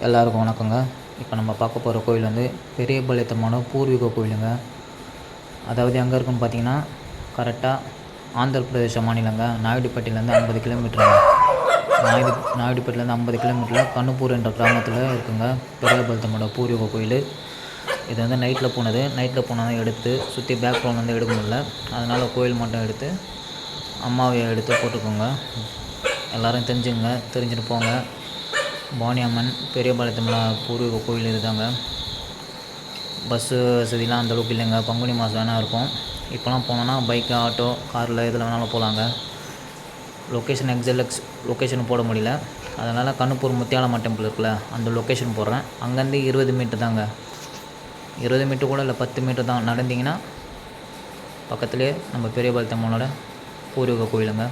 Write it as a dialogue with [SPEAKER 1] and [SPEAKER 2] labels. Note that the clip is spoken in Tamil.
[SPEAKER 1] எல்லாருக்கும் வணக்கங்க. இப்போ நம்ம பார்க்க போகிற கோயில் வந்து பெரியபாளையத்தம்மனோட பூர்வீக கோயிலுங்க. அதாவது எங்கே இருக்குன்னு பார்த்தீங்கன்னா, கரெக்டாக ஆந்திர பிரதேச மாநிலங்க. நாயுடுபேட்டையிலேருந்து 50 கிலோமீட்டருங்க. நாயுடுபேட்டையிலேருந்து 50 கிலோமீட்டரில் கண்ணுப்பூர் என்ற கிராமத்தில் இருக்குங்க பெரியபாளையத்தம்மனோட பூர்வீக கோயில். இது வந்து நைட்டில் போனதை எடுத்து சுற்றி பேக்ரவுண்ட் வந்து எடுக்க முடியல. அதனால் கோயில் மட்டும் எடுத்து அம்மாவை எடுத்து போட்டுக்கோங்க. எல்லோரும் தெரிஞ்சுட்டு போங்க. பவானி அம்மன் பெரியபாளையத்தம்மன் பூர்வீக கோயில் இதுதாங்க. பஸ்ஸு வசதிலாம் அந்தளவுக்கு இல்லைங்க. பங்குனி மாதம் வேணால் இருக்கும். இப்போலாம் போனோன்னா பைக்கு, ஆட்டோ, காரில் எதில் வேணாலும் போகலாங்க. லொக்கேஷன் போட முடியல. அதனால் கண்ணுப்பூர் முத்தியாலம்மா டெம்பிள் இருக்குல்ல, அந்த லொக்கேஷன் போடுறேன். அங்கேருந்து 20 மீட்டர் தாங்க. 20 மீட்டர் கூட இல்லை, 10 மீட்டர் தான். நடந்தீங்கன்னா பக்கத்துலேயே நம்ம பெரியபாளையத்தம்மனோட பூர்வீக கோயிலுங்க.